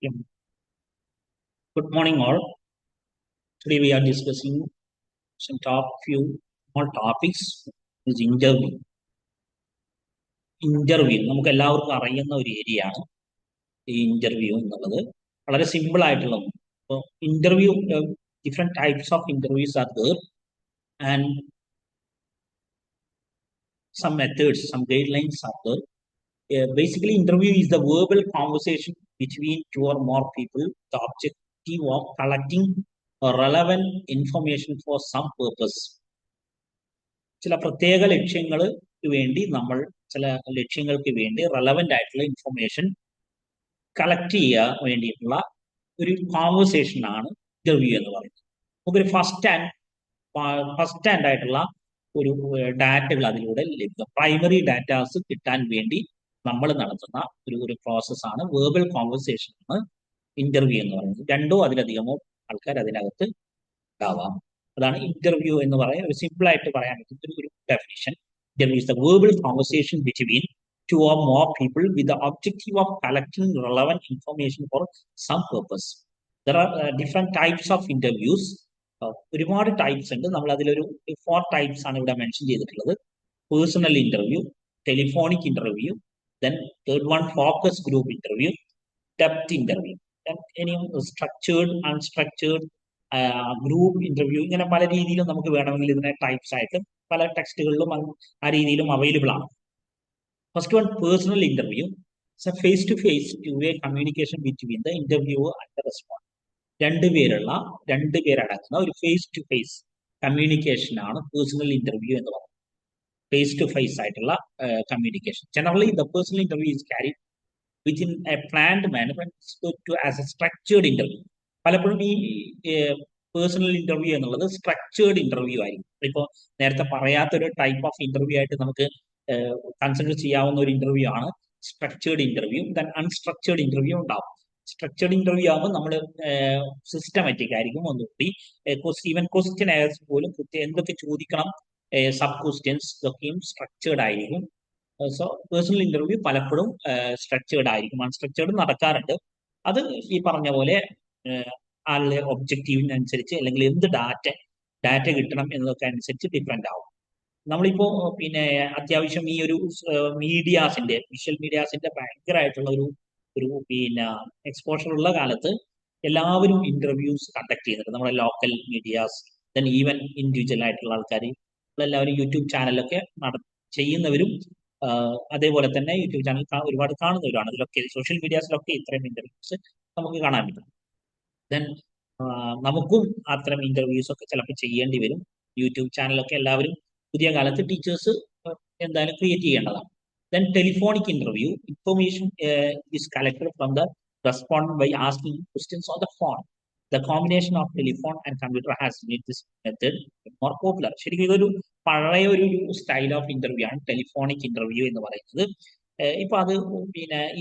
Yeah. Good morning, all. Today we are discussing some few small topics. Is interview. Interview നമുക്ക് എല്ലാവർക്കും അറിയുന്ന ഒരു area ആണ് ഈ ഇന്റർവ്യൂ എന്നുള്ളത്. വളരെ സിമ്പിൾ ആയിട്ടുള്ള ഒന്ന്. അപ്പോൾ interview different types of interviews are there and some methods, some guidelines are there. Basically, interview is the verbal conversation between two or more people. The objective of collecting relevant information for some purpose. ചില പ്രത്യേക ലക്ഷ്യങ്ങൾക്ക് വേണ്ടി നമ്മൾ ചില ലക്ഷ്യങ്ങൾക്ക് വേണ്ടി relevant ആയിട്ടുള്ള information collect ചെയ്യാൻ വേണ്ടിയിട്ടുള്ള ഒരു കോൺവെർസേഷൻ ആണ് ഇന്റർവ്യൂ എന്ന് പറയുന്നത്. നമുക്കൊരു ഫസ്റ്റ് ഹാൻഡ് ആയിട്ടുള്ള ഒരു ഡാറ്റകൾ അതിലൂടെ ലഭിക്കും. പ്രൈമറി ഡാറ്റാസ് കിട്ടാൻ വേണ്ടി നമ്മൾ നടത്തുന്ന ഒരു പ്രോസസ്സാണ് വേർബൽ കോൺവെർസേഷൻ ആണ് ഇന്റർവ്യൂ എന്ന് പറയുന്നത്. രണ്ടോ അതിലധികമോ ആൾക്കാർ അതിനകത്ത് ഉണ്ടാവാം. അതാണ് ഇന്റർവ്യൂ എന്ന് പറയാൻ ഒരു സിമ്പിൾ ആയിട്ട് പറയാൻ പറ്റുന്ന ഒരു definition. Interview is the verbal conversation between two or more people with the objective of collecting relevant information for some purpose. There are different types of interviews. ഒരുപാട് ടൈപ്സ് ഉണ്ട്. നമ്മൾ അതിലൊരു 4 ടൈപ്സ് ആണ് ഇവിടെ മെൻഷൻ ചെയ്തിട്ടുള്ളത്. Personal interview, telephonic interview, then third one focus group interview, depth interview, ഇനിയും structured, unstructured, group interview, ഇങ്ങനെ പല രീതിയിലും നമുക്ക് വേണമെങ്കിൽ ഇതിനെ ടൈപ്സ് ആയിട്ട് പല ടെക്സ്റ്റുകളിലും ആ രീതിയിലും അവൈലബിൾ ആണ്. First one personal interview. Face to face two way communication between the interviewer and the respondent. രണ്ടുപേരടങ്ങുന്ന ഒരു ഫേസ് ടു ഫേസ് കമ്മ്യൂണിക്കേഷൻ ആണ് പേഴ്സണൽ ഇന്റർവ്യൂ എന്ന് പറയുന്നത്. ഫേസ് ടു ഫേസ് ആയിട്ടുള്ള communication. Generally the personal interview is carried within a planned manner as a structured interview. പലപ്പോഴും ഈ personal interview എന്നുള്ളത് structured interview ആയിരിക്കും. ഇപ്പോൾ നേരത്തെ പറയാത്തൊരു ടൈപ്പ് ഓഫ് ഇന്റർവ്യൂ ആയിട്ട് നമുക്ക് കൺസിഡർ ചെയ്യാവുന്ന ഒരു ഇന്റർവ്യൂ ആണ് structured interview. Then unstructured interview ഉണ്ടാവും. സ്ട്രക്ചേർഡ് ഇന്റർവ്യൂ ആകുമ്പോൾ നമ്മൾ സിസ്റ്റമാറ്റിക് ആയിരിക്കും. ഒന്നുകൂടി ഈവൻ ക്വസ്റ്റ്യൻ പോലും എന്തൊക്കെ ചോദിക്കണം, സബ് ക്വസ്റ്റ്യൻസ് ഇതൊക്കെയും സ്ട്രക്ചേർഡ് ആയിരിക്കും. സോ പേഴ്സണൽ ഇന്റർവ്യൂ പലപ്പോഴും സ്ട്രക്ചേർഡ് ആയിരിക്കും. അൺസ്ട്രക്ചേർഡ് നടക്കാറുണ്ട്. അത് ഈ പറഞ്ഞ പോലെ ആളുടെ ഒബ്ജക്റ്റീവിനനുസരിച്ച് അല്ലെങ്കിൽ എന്ത് ഡാറ്റ കിട്ടണം എന്നതൊക്കെ അനുസരിച്ച് ഡിഫറെന്റ് ആവും. നമ്മളിപ്പോ അത്യാവശ്യം ഈ ഒരു മീഡിയാസിന്റെ, വിഷ്വൽ മീഡിയാസിന്റെ ഭയങ്കരമായിട്ടുള്ള ഒരു എക്സ്പോഷർ ഉള്ള കാലത്ത് എല്ലാവരും ഇന്റർവ്യൂസ് കണ്ടക്ട് ചെയ്യുന്നുണ്ട്. നമ്മുടെ local medias, then even individual ആയിട്ടുള്ള ആൾക്കാർ, എല്ലാവരും യൂട്യൂബ് ചാനലൊക്കെ ചെയ്യുന്നവരും അതേപോലെ തന്നെ യൂട്യൂബ് ചാനൽ ഒരുപാട് കാണുന്നവരാണ്. അതിലൊക്കെ സോഷ്യൽ മീഡിയാസിലൊക്കെ ഇത്രയും ഇന്റർവ്യൂസ് നമുക്ക് കാണാൻ പറ്റും. ദെൻ നമുക്കും അത്തരം ഇന്റർവ്യൂസ് ഒക്കെ ചിലപ്പോൾ ചെയ്യേണ്ടി വരും. യൂട്യൂബ് ചാനലൊക്കെ എല്ലാവരും പുതിയ കാലത്ത് ടീച്ചേഴ്സ് എന്തായാലും ക്രിയേറ്റ് ചെയ്യേണ്ടതാണ്. Then telephonic interview. Information is collected from the respondent by asking questions on the phone. The combination of telephone and computer has made this method more popular. ശരിക്കും ഇതൊരു പഴയ ഒരു സ്റ്റൈൽ ഓഫ് ഇന്റർവ്യൂ ആണ് telephonic interview എന്ന് പറയുന്നത്. ഇപ്പൊ അത്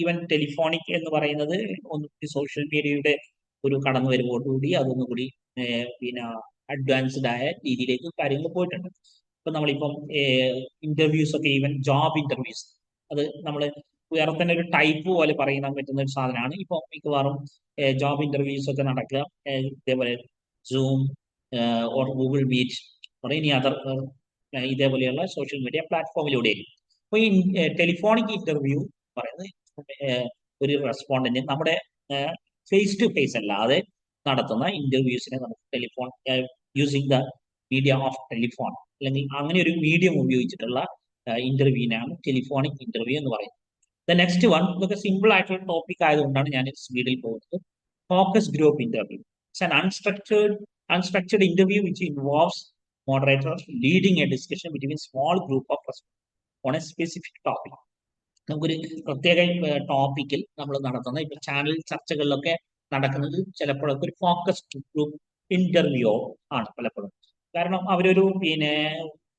even telephonic എന്ന് പറയുന്നത് സോഷ്യൽ മീഡിയയുടെ ഒരു കടന്നു വരുമ്പോഴുകൂടി അതൊന്നുകൂടി അഡ്വാൻസ്ഡ് ആയ രീതിയിലേക്ക് കാര്യങ്ങൾ പോയിട്ടുണ്ട്. ഇപ്പൊ നമ്മളിപ്പം ഇന്റർവ്യൂസ് ഒക്കെ, ഈവൻ ജോബ് ഇന്റർവ്യൂസ്, അത് നമ്മൾ വേറെ തന്നെ ഒരു ടൈപ്പ് പോലെ പറയാൻ പറ്റുന്ന ഒരു സാധനമാണ്. ഇപ്പൊ മിക്കവാറും ജോബ് ഇന്റർവ്യൂസ് ഒക്കെ നടക്കുക ഇതേപോലെ Zoom or Google Meet or any other ഇതേപോലെയുള്ള സോഷ്യൽ മീഡിയ പ്ലാറ്റ്ഫോമിലൂടെയായിരിക്കും. അപ്പൊ ഈ ടെലിഫോണിക് ഇന്റർവ്യൂ പറയുന്നത് ഒരു റെസ്പോണ്ടന്റ് നമ്മുടെ ഫേസ് ടു ഫേസ് അല്ലാതെ നടത്തുന്ന ഇന്റർവ്യൂസിനെ നമുക്ക് telephone using the media of telephone, അല്ലെങ്കിൽ അങ്ങനെ ഒരു മീഡിയം ഉപയോഗിച്ചിട്ടുള്ള ഇന്റർവ്യൂവിനാണ് ടെലിഫോണിക് ഇന്റർവ്യൂ എന്ന് പറയുന്നത്. ദ നെക്സ്റ്റ് വൺ, ഇതൊക്കെ സിമ്പിൾ ആയിട്ടുള്ള ടോപ്പിക് ആയതുകൊണ്ടാണ് ഞാൻ സ്പീഡിൽ പോകുന്നത്. Focus group interview. It's an unstructured interview which involves moderator leading a discussion between small group of respondents on a specific topic. നമുക്കൊരു പ്രത്യേക ടോപ്പിക്കിൽ നമ്മൾ നടത്തുന്ന ഇപ്പൊ ചാനൽ ചർച്ചകളിലൊക്കെ നടക്കുന്നത് ചിലപ്പോഴൊക്കെ ഒരു ഫോക്കസ് ഗ്രൂപ്പ് ഇന്റർവ്യൂ ആണ് പലപ്പോഴും. കാരണം അവരൊരു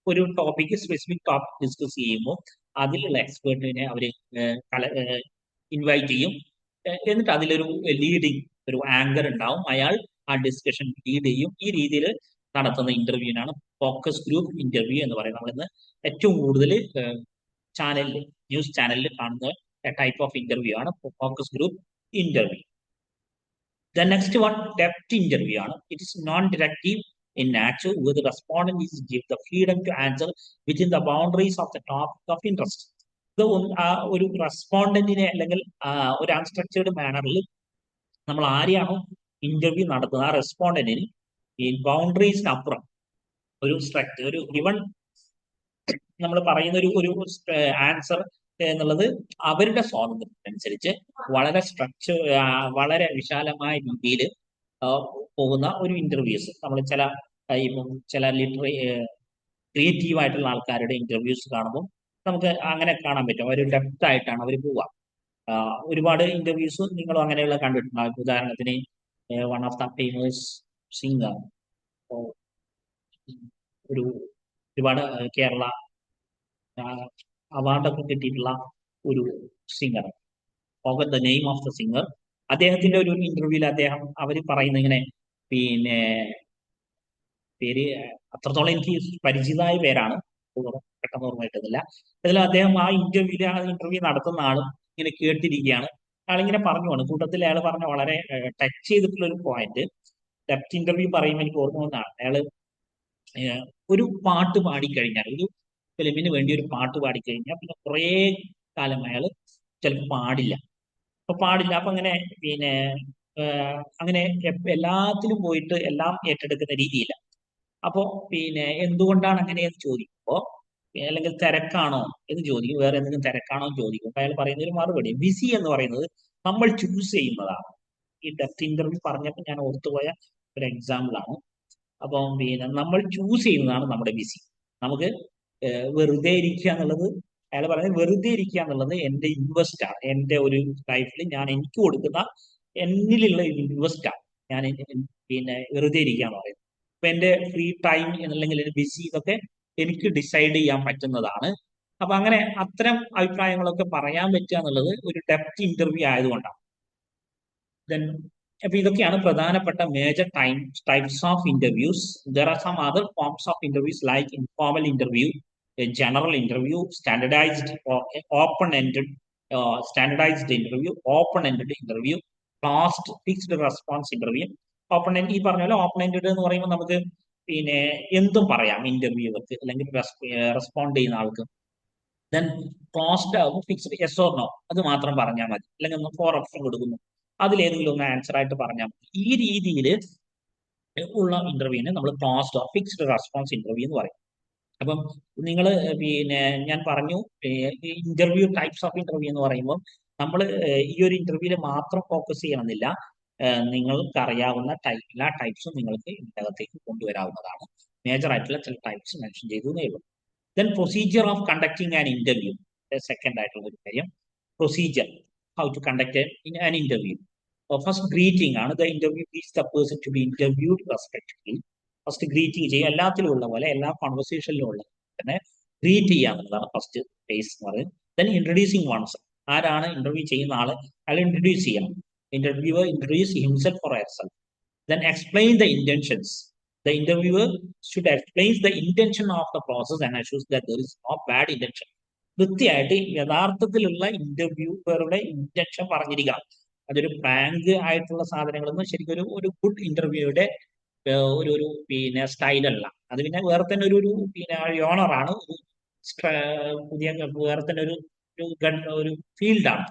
ഒരു ടോപ്പിക്, സ്പെസിഫിക് ടോപ്പിക് ഡിസ്കസ് ചെയ്യുമ്പോൾ അതിലുള്ള എക്സ്പേർട്ടിനെ അവർ ഇൻവൈറ്റ് ചെയ്യും. എന്നിട്ട് അതിലൊരു ലീഡിങ് ഒരു ആങ്കർ ഉണ്ടാവും, അയാൾ ആ ഡിസ്കഷൻ ലീഡ് ചെയ്യും. ഈ രീതിയിൽ നടത്തുന്ന ഇന്റർവ്യൂവിനാണ് ഫോക്കസ് ഗ്രൂപ്പ് ഇന്റർവ്യൂ എന്ന് പറയുന്നത്. നമ്മളിന്ന് ഏറ്റവും കൂടുതൽ ന്യൂസ് ചാനലിൽ കാണുന്ന ടൈപ്പ് ഓഫ് ഇന്റർവ്യൂ ആണ് focus group interview. The next one, depth interview ആണ്. It is non-directive in nature, where the respondent is give the freedom to answer within the boundaries of the topic of interest. ഇത് ഒരു റെസ്പോണ്ടന്റിനെ അല്ലെങ്കിൽ ഒരു unstructured മാനറിൽ നമ്മൾ ആരെയാണോ interview നടത്തുന്നത് ആ റെസ്പോണ്ടന്റിന് ഈ ബൗണ്ടറീസിനപ്പുറം ഒരു സ്ട്രക്ചർ ഒരു ഗിവൺ നമ്മൾ പറയുന്ന ഒരു ആൻസർ എന്നുള്ളത് അവരുടെ സ്വാതന്ത്ര്യത്തിനനുസരിച്ച് വളരെ സ്ട്രക്ചർ വളരെ വിശാലമായ രീതിയിൽ പോകുന്ന ഒരു ഇന്റർവ്യൂസ് നമ്മൾ ഇപ്പം ചില ക്രിയേറ്റീവ് ആയിട്ടുള്ള ആൾക്കാരുടെ ഇന്റർവ്യൂസ് കാണുമ്പോൾ നമുക്ക് അങ്ങനെ കാണാൻ പറ്റും. ഒരു ഡെപ്ത് ആയിട്ടാണ് അവർ പോവുക. ഒരുപാട് ഇന്റർവ്യൂസ് നിങ്ങളും അങ്ങനെയുള്ള കണ്ടിട്ടുണ്ടാകും. ഉദാഹരണത്തിന് one of the famous singer, ഒരുപാട് കേരള അവാർഡൊക്കെ കിട്ടിയിട്ടുള്ള ഒരു singer, forget the name of the singer. അദ്ദേഹത്തിന്റെ ഒരു ഇന്റർവ്യൂവിൽ അവർ പറയുന്ന ഇങ്ങനെ പിന്നെ പേര് അത്രത്തോളം എനിക്ക് പരിചിതമായ പേരാണ്, പെട്ടെന്ന് ഓർമ്മ കിട്ടുന്നില്ല. അതിൽ അദ്ദേഹം ആ ഇന്റർവ്യൂ നടത്തുന്ന ആളും ഇങ്ങനെ കേട്ടിരിക്കുകയാണ്. ആളിങ്ങനെ പറഞ്ഞുമാണ് കൂട്ടത്തിൽ അയാൾ പറഞ്ഞ വളരെ ടച്ച് ചെയ്തിട്ടുള്ള ഒരു പോയിന്റ്. ഡെപ്ത് ഇന്റർവ്യൂ പറയുമ്പോൾ എനിക്ക് ഓർമ്മ വന്നതാണ്. അയാള് ഒരു പാട്ട് പാടിക്കഴിഞ്ഞാൽ, ഒരു ഫിലിമിന് വേണ്ടി ഒരു പാട്ട് പാടിക്കഴിഞ്ഞാൽ പിന്നെ കുറേ കാലം അയാൾ ചിലപ്പോൾ പാടില്ല. അപ്പൊ അങ്ങനെ പിന്നെ അങ്ങനെ എല്ലാത്തിലും പോയിട്ട് എല്ലാം ഏറ്റെടുക്കുന്ന രീതിയില്ല. അപ്പോ പിന്നെ എന്തുകൊണ്ടാണ് അങ്ങനെയെന്ന് ചോദിക്കുമ്പോ, അല്ലെങ്കിൽ തിരക്കാണോ എന്ന് ചോദിക്കും, വേറെ എന്തെങ്കിലും തിരക്കാണോ എന്ന് ചോദിക്കും. അപ്പൊ അയാൾ പറയുന്ന ഒരു മറുപടി, ബിസി എന്ന് പറയുന്നത് നമ്മൾ ചൂസ് ചെയ്യുന്നതാണ്. ഈ ഡെപ്ത് ഇന്റർവ്യൂ പറഞ്ഞപ്പോൾ ഞാൻ ഓർത്തുപോയ ഒരു എക്സാമ്പിൾ ആണ്. അപ്പം പിന്നെ നമ്മൾ ചൂസ് ചെയ്യുന്നതാണ് നമ്മുടെ ബിസി. നമുക്ക് വെറുതെ ഇരിക്കുക എന്നുള്ളത്, അയാൾ പറയുന്നത് വെറുതെ ഇരിക്കുക എന്നുള്ളത് എന്റെ ഇൻവെസ്റ്റ് ആണ്. എന്റെ ഒരു ലൈഫിൽ ഞാൻ എനിക്ക് കൊടുക്കുന്ന എന്നിലുള്ള ഇൻവെസ്റ്റ് ആണ്. ഞാൻ പിന്നെ വെറുതെ ഇരിക്കുക എന്ന് പറയുന്നത്. അപ്പൊ എന്റെ ഫ്രീ ടൈം അല്ലെങ്കിൽ ബിസി ഇതൊക്കെ എനിക്ക് ഡിസൈഡ് ചെയ്യാൻ പറ്റുന്നതാണ്. അപ്പൊ അങ്ങനെ അത്തരം അഭിപ്രായങ്ങളൊക്കെ പറയാൻ പറ്റുക എന്നുള്ളത് ഒരു ഡെപ്ത് ഇന്റർവ്യൂ ആയതുകൊണ്ടാണ്. ദെൻ അപ്പൊ ഇതൊക്കെയാണ് പ്രധാനപ്പെട്ട major types of interviews. There are some other forms of interviews like informal interview, general interview, standardized interview, open-ended interview, closed fixed response interview. ഈ പറഞ്ഞ പോലെ ഓപ്പൺ എൻഡഡ് എന്ന് പറയുമ്പോൾ നമുക്ക് പിന്നെ എന്തും പറയാം ഇന്റർവ്യൂവർക്ക് അല്ലെങ്കിൽ റെസ്പോണ്ട് ചെയ്യുന്ന ആൾക്ക്. ദെൻ ക്ലോസ്ഡ് ആകുമ്പോൾ ഫിക്സ്ഡ് യെസ് ഓർ നോ അത് മാത്രം പറഞ്ഞാൽ മതി, അല്ലെങ്കിൽ ഒന്ന് 4 ഓപ്ഷൻ കൊടുക്കുന്നു, അതിലേതെങ്കിലും ഒന്ന് ആൻസർ ആയിട്ട് പറഞ്ഞാൽ മതി. ഈ രീതിയിൽ ഉള്ള ഇന്റർവ്യൂവിനെ നമ്മൾ closed or fixed response interview എന്ന് പറയും. അപ്പം നിങ്ങൾ പിന്നെ ഞാൻ പറഞ്ഞു ഇന്റർവ്യൂ ടൈപ്സ് ഓഫ് ഇന്റർവ്യൂ എന്ന് പറയുമ്പോൾ നമ്മൾ ഈ ഒരു ഇന്റർവ്യൂവിൽ മാത്രം ഫോക്കസ് ചെയ്യണമെന്നില്ല. നിങ്ങൾക്ക് അറിയാവുന്ന എല്ലാ ടൈപ്സും നിങ്ങൾക്ക് ഇതിനകത്തേക്ക് കൊണ്ടുവരാവുന്നതാണ്. മേജർ ആയിട്ടുള്ള ചില ടൈപ്സ് മെൻഷൻ ചെയ്തു എന്നേ ഉള്ളൂ. Then procedure of conducting an interview, second ആയിട്ടുള്ള ഒരു കാര്യം procedure, how to conduct an interview. First greeting ആണ്. The interview is the person to be interviewed respectfully. First greeting ചെയ്യും, എല്ലാത്തിലും ഉള്ള പോലെ എല്ലാ കോൺവെർസേഷനിലും ഉള്ള തന്നെ ഗ്രീറ്റ് ചെയ്യാന്നുള്ളതാണ് ഫസ്റ്റ് ഫേസ് എന്ന് പറയുന്നത്. ദെൻ ഇൻട്രൊഡ്യൂസിങ് വൺസ്, ആരാണ് ഇന്റർവ്യൂ ചെയ്യുന്ന ആള് അയാൾ ഇൻട്രൊഡ്യൂസ് ചെയ്യണം. Interviewer introduce himself or herself. Then explain the intentions. The interviewer should explain the intention of the process and അഷ്യൂസ് that there is no bad intention. കൃത്യമായിട്ട് യഥാർത്ഥത്തിലുള്ള ഇന്റർവ്യൂവറുടെ ഇന്റൻഷൻ പറഞ്ഞിരിക്കണം. അതൊരു prank ആയിട്ടുള്ള സാധനങ്ങളൊന്നും ശരിക്കും ഒരു ഗുഡ് ഇന്റർവ്യൂയുടെ ഒരു പിന്നെ സ്റ്റൈലല്ല. അത് പിന്നെ വേറെ തന്നെ ഒരു പിന്നെ യോണറാണ്, പുതിയ വേറെ തന്നെ ഒരു ഫീൽഡാണ്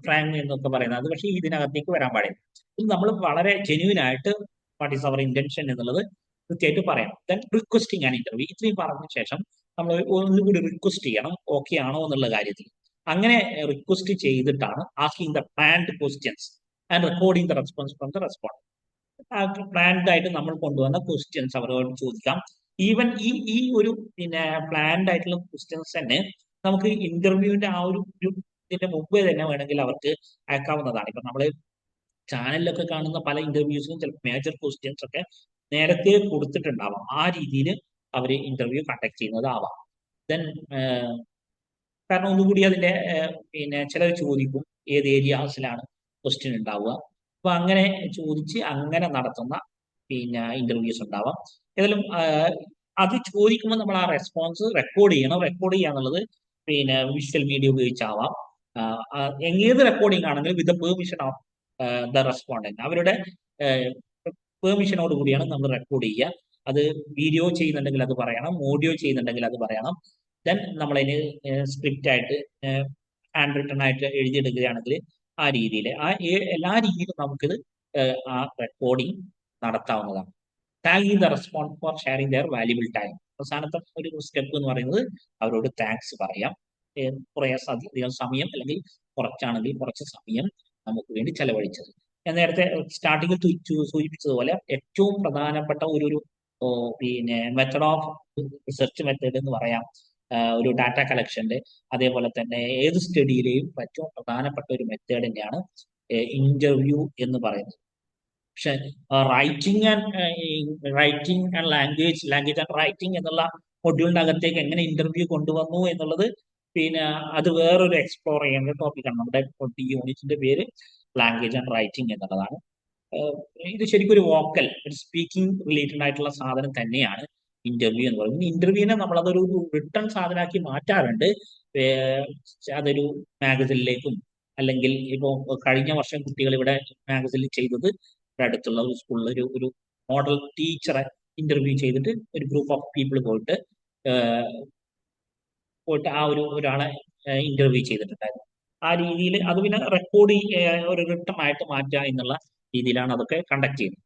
ഫ്രാങ്ക് എന്നൊക്കെ പറയുന്നത്. അത് പക്ഷേ ഇതിനകത്തേക്ക് വരാൻ പാടില്ല. ഇത് നമ്മൾ വളരെ ജെന്യൂൻ ആയിട്ട് വാട്ട് ഈസ് അവർ ഇന്റൻഷൻ എന്നുള്ളത് കൃത്യമായിട്ട് പറയണം. ദെൻ റിക്വസ്റ്റിംഗ് ആൻ ഇന്റർവ്യൂ, ഇത്രയും പറഞ്ഞ ശേഷം നമ്മൾ ഒന്നുകൂടി റിക്വസ്റ്റ് ചെയ്യണം ഓക്കെ ആണോ എന്നുള്ള കാര്യത്തിൽ. അങ്ങനെ റിക്വസ്റ്റ് ചെയ്തിട്ടാണ് asking the planned questions and recording the response from the respondent. Planned ആയിട്ട് നമ്മൾ കൊണ്ടുവന്ന ക്വസ്റ്റ്യൻസ് അവരോട് ചോദിക്കാം. ഈവൻ ഈ ഒരു പിന്നെ പ്ലാൻഡ് ആയിട്ടുള്ള ക്വസ്റ്റ്യൻസ് തന്നെ നമുക്ക് ഇന്റർവ്യൂവിന്റെ ആ ഒരു ഇതിന്റെ മുമ്പേ തന്നെ വേണമെങ്കിൽ അവർക്ക് അയക്കാവുന്നതാണ്. ഇപ്പൊ നമ്മള് ചാനലിലൊക്കെ കാണുന്ന പല ഇന്റർവ്യൂസിനും ചിലപ്പോൾ മേജർ ക്വസ്റ്റ്യൻസ് ഒക്കെ നേരത്തെ കൊടുത്തിട്ടുണ്ടാവാം. ആ രീതിയിൽ അവർ ഇന്റർവ്യൂ കണ്ടക്ട് ചെയ്യുന്നതാവാം. ദെൻ കാരണം ഒന്നുകൂടി അതിന്റെ പിന്നെ ചിലർ ചോദിക്കും ഏത് ഏരിയാസിലാണ് ക്വസ്റ്റ്യൻ ഉണ്ടാവുക. അപ്പൊ അങ്ങനെ ചോദിച്ച് അങ്ങനെ നടത്തുന്ന പിന്നെ ഇന്റർവ്യൂസ് ഉണ്ടാവാം. ഏതായാലും അത് ചോദിക്കുമ്പോൾ നമ്മൾ ആ റെസ്പോൺസ് റെക്കോർഡ് ചെയ്യണം. റെക്കോർഡ് ചെയ്യാന്നുള്ളത് പിന്നെ വിഷ്വൽ മീഡിയ ഉപയോഗിച്ചാവാം. ഏത് റെക്കോർഡിംഗ് ആണെങ്കിലും വിത്ത് പെർമിഷൻ ഓഫ് ദ റെസ്പോണ്ടന്റ്. അവരുടെ പെർമിഷനോട് കൂടിയാണ് നമ്മൾ റെക്കോർഡ് ചെയ്യുക. അത് വീഡിയോ ചെയ്യുന്നുണ്ടെങ്കിൽ അത് പറയണം, ഓഡിയോ ചെയ്യുന്നുണ്ടെങ്കിൽ അത് പറയണം. ദെൻ നമ്മളതിന് സ്ക്രിപ്റ്റ് ആയിട്ട് ഹാൻഡ് റിട്ടൺ ആയിട്ട് എഴുതിയെടുക്കുകയാണെങ്കിൽ ആ രീതിയിൽ എല്ലാ രീതിയിലും നമുക്കിത് ആ റെക്കോർഡിംഗ് നടത്താവുന്നതാണ്. Thanking the respond for sharing their valuable time. അവസാനത്തെ ഒരു സ്റ്റെപ്പ് എന്ന് പറയുന്നത് അവരോട് താങ്ക്സ് പറയാം. കുറേ അധികം സമയം അല്ലെങ്കിൽ കുറച്ചാണെങ്കിൽ കുറച്ച് സമയം നമുക്ക് വേണ്ടി ചെലവഴിച്ചത്. ഞാൻ നേരത്തെ സ്റ്റാർട്ടിങ്ങിൽ സൂചിപ്പിച്ചതുപോലെ ഏറ്റവും പ്രധാനപ്പെട്ട ഒരു പിന്നെ മെത്തഡ് ഓഫ് റിസർച്ച് മെത്തേഡ് എന്ന് പറയാം ഒരു ഡാറ്റ കളക്ഷന്റെ. അതേപോലെ തന്നെ ഏത് സ്റ്റഡിയിലെയും ഏറ്റവും പ്രധാനപ്പെട്ട ഒരു മെത്തേഡ് തന്നെയാണ് ഇന്റർവ്യൂ എന്ന് പറയുന്നത്. പക്ഷെ writing and language and writing എന്നുള്ള മൊഡ്യൂളിന്റെ അകത്തേക്ക് എങ്ങനെ ഇന്റർവ്യൂ കൊണ്ടുവന്നു എന്നുള്ളത് പിന്നെ അത് വേറൊരു എക്സ്പ്ലോർ ചെയ്യേണ്ട ടോപ്പിക്കാണ്. നമ്മുടെ ഈ യൂണിറ്റിന്റെ പേര് ലാംഗ്വേജ് ആൻഡ് റൈറ്റിംഗ് എന്നുള്ളതാണ്. ഇത് ശരിക്കും ഒരു വോക്കൽ, ഒരു സ്പീക്കിംഗ് റിലേറ്റഡ് ആയിട്ടുള്ള സാധനം തന്നെയാണ് ഇന്റർവ്യൂ എന്ന് പറയുന്നത്. ഇന്റർവ്യൂവിനെ നമ്മളതൊരു റിട്ടേൺ സാധനമാക്കി മാറ്റാറുണ്ട്. അതൊരു മാഗസിനിലേക്കും അല്ലെങ്കിൽ ഇപ്പോൾ കഴിഞ്ഞ വർഷം കുട്ടികൾ ഇവിടെ മാഗസിനിൽ ചെയ്തത് അടുത്തുള്ള ഒരു സ്കൂളിൽ ഒരു മോഡൽ ടീച്ചറെ ഇന്റർവ്യൂ ചെയ്തിട്ട് ഒരു ഗ്രൂപ്പ് ഓഫ് പീപ്പിൾ പോയിട്ട് ആ ഒരാളെ ഇന്റർവ്യൂ ചെയ്തിട്ടുണ്ടായിരുന്നു. ആ രീതിയിൽ അത് പിന്നെ റെക്കോർഡ് ഒരു റിട്ടൺ ആയിട്ട് മാറ്റുക എന്നുള്ള രീതിയിലാണ് അതൊക്കെ കണ്ടക്ട് ചെയ്യുന്നത്.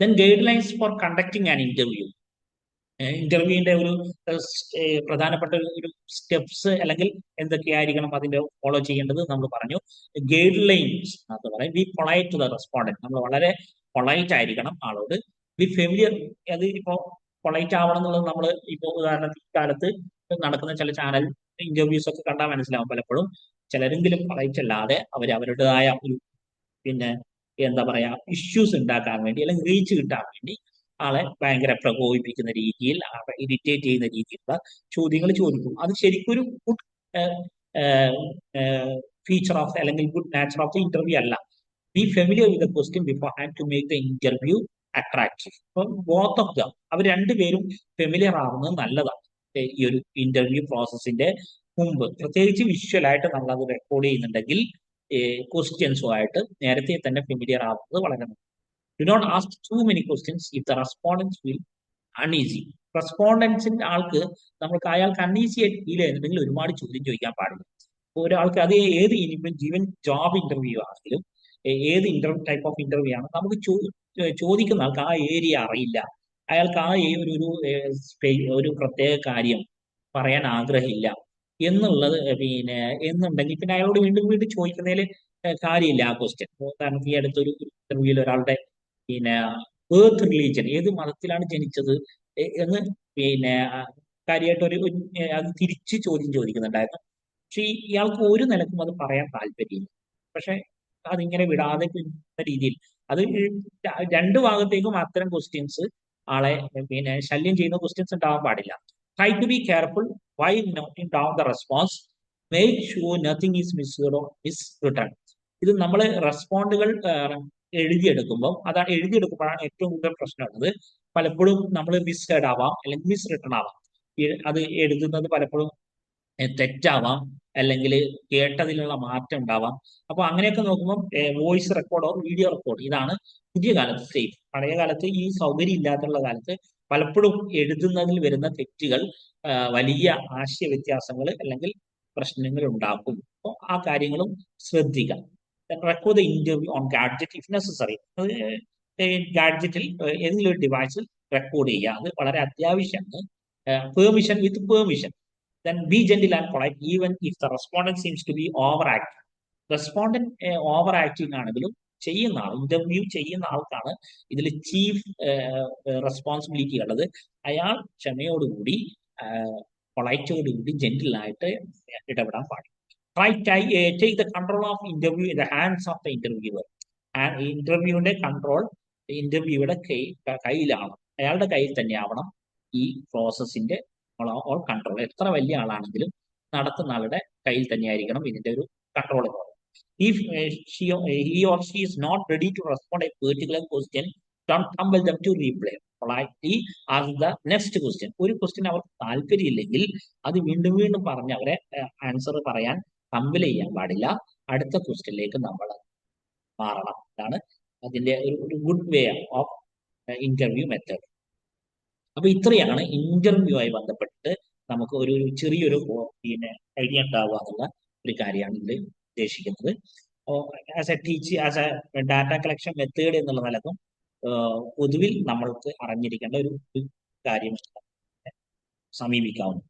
Then guidelines for conducting an interview. ഇന്റർവ്യൂവിന്റെ ഒരു പ്രധാനപ്പെട്ട ഒരു സ്റ്റെപ്സ് അല്ലെങ്കിൽ എന്തൊക്കെയായിരിക്കണം അതിന്റെ ഫോളോ ചെയ്യേണ്ടത് നമ്മൾ പറഞ്ഞു. ഗൈഡ് ലൈൻസ് എന്ന് പറയും be polite to the respondent. നമ്മൾ വളരെ പൊളൈറ്റ് ആയിരിക്കണം ആളോട്. Be familiar. അത് ഇപ്പോ പൊളൈറ്റ് ആവണം എന്നുള്ളത് നമ്മൾ ഇപ്പോൾ ഉദാഹരണത്തിന് കാലത്ത് നടക്കുന്ന ചില ചാനൽ ഇന്റർവ്യൂസ് ഒക്കെ കണ്ടാൽ മനസ്സിലാവും. പലപ്പോഴും ചിലരെങ്കിലും പൊളൈറ്റ് അല്ലാതെ അവരുടേതായ ഒരു പിന്നെ എന്താ പറയാ ഇഷ്യൂസ് ഉണ്ടാക്കാൻ വേണ്ടി അല്ലെങ്കിൽ റീച്ച് കിട്ടാൻ വേണ്ടി ആളെ ഭയങ്കര പ്രകോപിപ്പിക്കുന്ന രീതിയിൽ, ആളെ ഇറിറ്റേറ്റ് ചെയ്യുന്ന രീതിയിലുള്ള ചോദ്യങ്ങൾ ചോദിക്കും. അത് ശരിക്കും ഒരു ഗുഡ് ഫീച്ചർ ഓഫ് അല്ലെങ്കിൽ good nature of the interview അല്ല. Be familiar with the question beforehand to make the interview attractive. അപ്പം ബോത്ത് ഓഫ് ദം അവർ രണ്ടുപേരും ഫെമിലിയർ ആവുന്നത് നല്ലതാണ് ഈ ഒരു ഇന്റർവ്യൂ പ്രോസസ്സിന്റെ മുമ്പ്. പ്രത്യേകിച്ച് വിഷ്വലായിട്ട് നമ്മൾ അത് റെക്കോർഡ് ചെയ്യുന്നുണ്ടെങ്കിൽ ക്വസ്റ്റ്യൻസുമായിട്ട് നേരത്തെ തന്നെ ഫെമിലിയർ ആവുന്നത് വളരെ നല്ലത്. Do not ask too many questions if the respondents feel uneasy. റെസ്പോണ്ടൻസിന്റെ ആൾക്ക് നമ്മൾക്ക് അയാൾക്ക് അൺഈസി ആയിട്ട് ഫീൽ ചെയ്യുന്നുണ്ടെങ്കിൽ ഒരുപാട് ചോദ്യം ചോദിക്കാൻ പാടില്ല. ഒരാൾക്ക് അത് ഏത് ഈവൻ ജോബ് ഇന്റർവ്യൂ ആണെങ്കിലും ഏത് ടൈപ്പ് ഓഫ് ഇന്റർവ്യൂ ആണ് നമുക്ക് ചോദിക്കുന്ന ആൾക്ക് ആ ഏരിയ അറിയില്ല, അയാൾക്ക് ആ ഒരു പ്രത്യേക കാര്യം പറയാൻ ആഗ്രഹമില്ല എന്നുള്ളത് എന്നുണ്ടെങ്കിൽ പിന്നെ അയാളോട് വീണ്ടും വീണ്ടും ചോദിക്കുന്നതിൽ കാര്യമില്ല ആ ക്വസ്റ്റ്യൻ. ഉദാഹരണത്തിന് ഈ അടുത്തൊരു ഇന്റർവ്യൂവിൽ ഒരാളുടെ ബേർത്ത് റിലീജിയൻ, ഏത് മതത്തിലാണ് ജനിച്ചത് എന്ന് കാര്യമായിട്ട് അത് തിരിച്ച് ചോദ്യം ചോദിക്കുന്നുണ്ടായിരുന്നു. പക്ഷെ ഇയാൾക്ക് ഒരു നിലക്കും അത് പറയാൻ താല്പര്യമില്ല. പക്ഷെ അതിങ്ങനെ വിടാതെ രീതിയിൽ അത് രണ്ട് ഭാഗത്തേക്കും അത്തരം ക്വസ്റ്റ്യൻസ് ആളെ ശല്യം ചെയ്യുന്ന ക്വസ്റ്റ്യൻസ് ഉണ്ടാവാൻ പാടില്ല. Try to be careful why noting down the response. Make sure nothing is missed or miss return. ഇത് നമ്മൾ റെസ്പോണ്ടുകൾ എഴുതിയെടുക്കുമ്പോൾ എഴുതിയെടുക്കുമ്പോഴാണ് ഏറ്റവും കൂടുതൽ പ്രശ്നമുള്ളത്. പലപ്പോഴും നമ്മൾ മിസ്ഹെഡ് ആവാം അല്ലെങ്കിൽ മിസ് റിട്ടേൺ ആവാം. അത് എഴുതുന്നത് പലപ്പോഴും തെറ്റാവാം അല്ലെങ്കിൽ കേട്ടതിലുള്ള മാറ്റം ഉണ്ടാവാം. അപ്പൊ അങ്ങനെയൊക്കെ നോക്കുമ്പോൾ വോയിസ് റെക്കോർഡോ വീഡിയോ റെക്കോർഡ് ഇതാണ് പുതിയ കാലത്ത് സേഫ്. പഴയ കാലത്ത് ഈ സൗകര്യം ഇല്ലാത്തുള്ള കാലത്ത് പലപ്പോഴും എഴുതുന്നതിൽ വരുന്ന തെറ്റുകൾ വലിയ ആശയ വ്യത്യാസങ്ങൾ അല്ലെങ്കിൽ പ്രശ്നങ്ങൾ ഉണ്ടാക്കും. അപ്പോൾ ആ കാര്യങ്ങളും ശ്രദ്ധിക്കാം. Record the interview on gadget if necessary. ഗാഡ്ജറ്റിൽ ഏതെങ്കിലും ഒരു ഡിവൈസിൽ റെക്കോർഡ് ചെയ്യുക, അത് വളരെ അത്യാവശ്യമാണ്. Permission with permission. Then be gentle and polite even if the respondent seems to be overacting. Respondent overacting ആണെങ്കിലും ചെയ്യുന്ന ആൾ, ഇന്റർവ്യൂ ചെയ്യുന്ന ആൾക്കാണ് ഇതിൽ ചീഫ് റെസ്പോൺസിബിലിറ്റി ഉള്ളത്. അയാൾ ക്ഷമയോടുകൂടി പൊളൈറ്റോടുകൂടി ജെന്റിലായിട്ട് ഇടപെടാൻ പാടില്ല. Take the control of interview in the hands of the interviewer. ഇന്റർവ്യൂവിന്റെ കൺട്രോൾ ഇന്റർവ്യൂയുടെ കയ്യിലാണ്, അയാളുടെ കയ്യിൽ തന്നെ ആവണം ഈ പ്രോസസ്സിന്റെ ഓൾ കൺട്രോൾ. എത്ര വലിയ ആളാണെങ്കിലും നടത്തുന്ന ആളുടെ കയ്യിൽ തന്നെയായിരിക്കണം ഇതിന്റെ ഒരു കൺട്രോൾ എന്ന് പറയുന്നത്. If he or she is not ready to respond a particular question, don't compel them to reply. Politely ask the next question. ഒരു ക്വസ്റ്റ്യൻ അവർക്ക് താല്പര്യമില്ലെങ്കിൽ അത് വീണ്ടും വീണ്ടും പറഞ്ഞ് അവരെ ആൻസർ പറയാൻ കമ്പൽ ചെയ്യാൻ പാടില്ല. അടുത്ത ക്വസ്റ്റ്യനിലേക്ക് നമ്മൾ മാറണം. ഇതാണ് അതിന്റെ ഒരു good way of interview method. അപ്പൊ ഇത്രയാണ് ഇന്റർവ്യൂ ആയി ബന്ധപ്പെട്ട് നമുക്ക് ഒരു ചെറിയൊരു പിന്നെ ഐഡിയ ഉണ്ടാവുക എന്നുള്ള ഒരു കാര്യമാണ് ഇതിൽ ഉദ്ദേശിക്കുന്നത്. As A as A data collection method എന്നുള്ള നിലക്കും പൊതുവിൽ നമ്മൾക്ക് അറിഞ്ഞിരിക്കേണ്ട ഒരു കാര്യം സമീപിക്കാവുന്നു.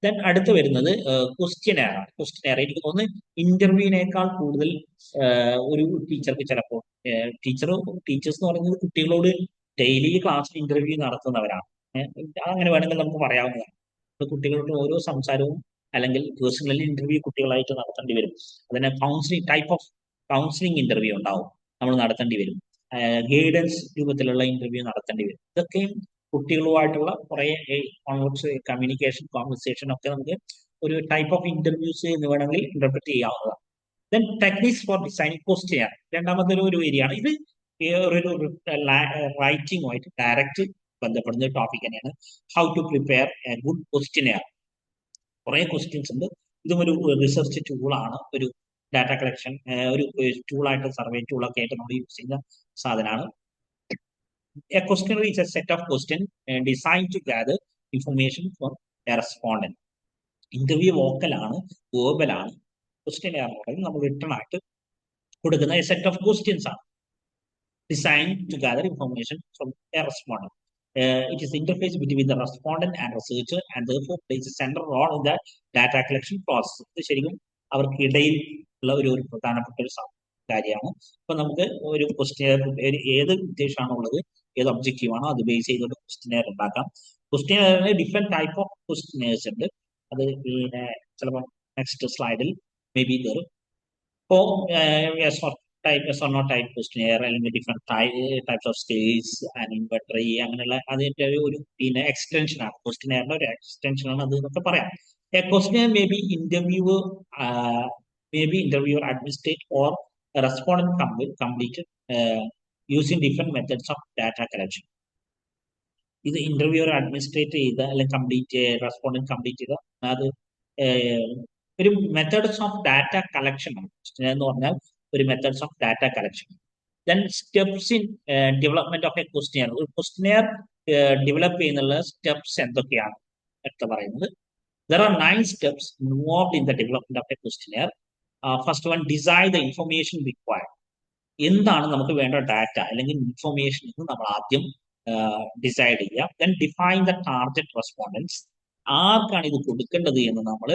ദെൻ അടുത്ത് വരുന്നത് ക്വസ്റ്റ്യനെയർ ആണ്. ക്വസ്റ്റ്യനെയർ എനിക്ക് തോന്നുന്നു ഇന്റർവ്യൂവിനേക്കാൾ കൂടുതൽ ഒരു ടീച്ചർക്ക് ചിലപ്പോൾ ടീച്ചേഴ്സ് എന്ന് പറയുന്നത് കുട്ടികളോട് ഡെയിലി ക്ലാസ്സിൽ ഇന്റർവ്യൂ നടത്തുന്നവരാണ്. അങ്ങനെ വേണമെങ്കിൽ നമുക്ക് പറയാവുന്നതാണ്. കുട്ടികളുടെ ഓരോ സംസാരവും അല്ലെങ്കിൽ പേഴ്സണലി ഇന്റർവ്യൂ കുട്ടികളായിട്ട് നടത്തേണ്ടി വരും. അതിനെ ടൈപ്പ് ഓഫ് കൗൺസിലിംഗ് ഇന്റർവ്യൂ ഉണ്ടാവും, നമ്മൾ നടത്തേണ്ടി വരും. ഗൈഡൻസ് രൂപത്തിലുള്ള ഇന്റർവ്യൂ നടത്തേണ്ടി വരും. ഇതൊക്കെയും കുട്ടികളുമായിട്ടുള്ള കുറെ കമ്മ്യൂണിക്കേഷൻ കോൺവെർസേഷൻ ഒക്കെ നമുക്ക് ഒരു ടൈപ്പ് ഓഫ് ഇന്റർവ്യൂസ് എന്ന് വേണമെങ്കിൽ ഇന്റർപ്രറ്റ് ചെയ്യാവുന്നതാണ്. Then techniques for designing question, രണ്ടാമത്തെ ഒരു ഏരിയയാണ് ഇത്. ഒരു റൈറ്റിംഗുമായിട്ട് ഡയറക്റ്റ് ബന്ധപ്പെടുന്ന ടോപ്പിക് തന്നെയാണ്. How to prepare a good questionnaire. കുറെ ക്വസ്റ്റ്യൻസ് ഉണ്ട്. ഇതും ഒരു റിസർച്ച് ടൂളാണ്, ഒരു ഡാറ്റ കളക്ഷൻ ഒരു ടൂളായിട്ട്, സർവേ ടൂളൊക്കെ ആയിട്ട് നമ്മൾ യൂസ് ചെയ്യുന്ന സാധനമാണ്. A questionnaire is a set of questions designed to gather information from a respondent. Interview വോക്കലാണ്, വേർബലാണ്. ക്വസ്റ്റ്യനെയർ എന്ന് പറയുന്നത് നമ്മൾ റിട്ടൺ ആയിട്ട് കൊടുക്കുന്ന സെറ്റ് ഓഫ് ക്വസ്റ്റ്യൻസ് ആണ്, designed to gather information from a respondent. It is the interface between the respondent and researcher and therefore plays a central role in the data collection process. ഇത് ശരിക്കും അവർക്കിടയിൽ ഉള്ള ഒരു പ്രധാനപ്പെട്ട ഒരു കാര്യമാണ്. അപ്പൊ നമുക്ക് ഒരു ക്വസ്റ്റ്യൻ ഏത് ഉദ്ദേശമാണോ ഉള്ളത്, ഏത് ഒബ്ജക്റ്റീവ് ആണോ അത് ബേസ് ചെയ്തുകൊണ്ട് ക്വസ്റ്റ്യനെയർ ഉണ്ടാക്കാം. ക്വസ്റ്റ്യനെയറിന് ഡിഫറെന്റ് ടൈപ്പ് ഓഫ് ക്വസ്റ്റ്യനേഴ്സ് ഉണ്ട്. അത് പിന്നെ ചിലപ്പോൾ നെക്സ്റ്റ് സ്ലൈഡിൽ മേ ബി തരും. ഇപ്പോ yes or no type questionnaire അല്ലെങ്കിൽ different types of scales and inventory അങ്ങനെയുള്ള അതിന്റെ ഒരു പിന്നെ എക്സ്റ്റൻഷൻ ആണ്. ക്വസ്റ്റ്യനെയറിന്റെ ഒരു എക്സ്റ്റൻഷൻ ആണ് അത് എന്നൊക്കെ പറയാം. A questionnaire may be interviewer administrate or a respondent completed using different methods of data collection. ഇത് ഇന്റർവ്യൂവർ അഡ്മിനിസ്ട്രേറ്റ് ചെയ്ത അല്ലെങ്കിൽ കംപ്ലീറ്റ് റെസ്പോണ്ടന്റ് കംപ്ലീറ്റ് ചെയ്ത അത് ഒരു മെത്തേഡ്സ് ഓഫ് ഡാറ്റ കളക്ഷൻ ആണ്. എന്ന് പറഞ്ഞാൽ ഒരു methods of data collection. Then steps in development of A questionnaire. ഒരു ക്വസ്റ്റ്യനെയർ ഡെവലപ്പ് ചെയ്യുന്നുള്ള സ്റ്റെപ്സ് എന്തൊക്കെയാണ് എടുത്ത് പറയുന്നത്. There are 9 steps involved in the development of a questionnaire. First one, decide the information required. എന്താണ് നമുക്ക് വേണ്ട ഡാറ്റ അല്ലെങ്കിൽ information എന്ന് നമ്മൾ ആദ്യം ഡിസൈഡ് ചെയ്യുക. Then define the target respondents. ആർക്കാണ് ഇത് കൊടുക്കേണ്ടത് എന്ന് നമ്മൾ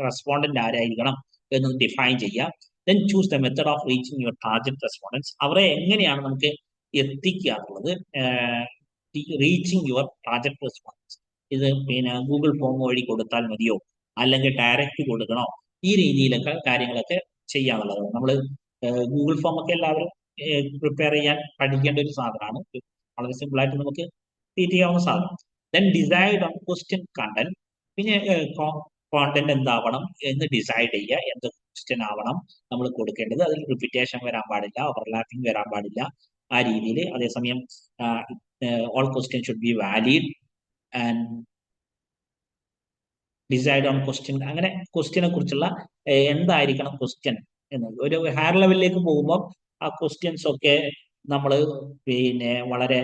റെസ്പോണ്ടന്റ് ആരായിരിക്കണം എന്ന് ഡിഫൈൻ ചെയ്യുക. Then choose the method of reaching your target respondents. അവരെ എങ്ങനെയാണ് നമുക്ക് എത്തിക്കുക എന്നുള്ളത്. റീച്ചിങ് യുവർ ടാർഗറ്റ് റെസ്പോണ്ടൻസ് ഇത് പിന്നെ ഗൂഗിൾ ഫോം വഴി കൊടുത്താൽ മതിയോ, അല്ലെങ്കിൽ ഡയറക്റ്റ് കൊടുക്കണോ, ഈ രീതിയിലൊക്കെ കാര്യങ്ങളൊക്കെ ചെയ്യാനുള്ളത്. നമ്മൾ ഗൂഗിൾ ഫോം ഒക്കെ എല്ലാവരും പ്രിപ്പയർ ചെയ്യാൻ പഠിക്കേണ്ട ഒരു സാധനമാണ്. വളരെ സിമ്പിൾ ആയിട്ട് നമുക്ക് ട്രീറ്റ് ചെയ്യാവുന്ന സാധനം. Then decide on question content. പിന്നെ കോണ്ടന്റ് എന്താവണം എന്ന് ഡിസൈഡ് ചെയ്യുക. എന്ത് ക്വസ്റ്റ്യൻ ആവണം നമ്മൾ കൊടുക്കേണ്ടത്. അതിൽ റിപ്പീറ്റേഷൻ വരാൻ പാടില്ല, ഓവർലാപ്പിംഗ് വരാൻ പാടില്ല, ആ രീതിയിൽ. അതേസമയം all question should be valid and decide on question. അങ്ങനെ ക്വസ്റ്റ്യനെ കുറിച്ചുള്ള എന്തായിരിക്കണം ക്വസ്റ്റ്യൻ എന്ന് ഒരു ഹയർ ലെവലിലേക്ക് പോകുമ്പോൾ ആ ക്വസ്റ്റ്യൻസ് ഒക്കെ നമ്മൾ പിന്നെ വളരെ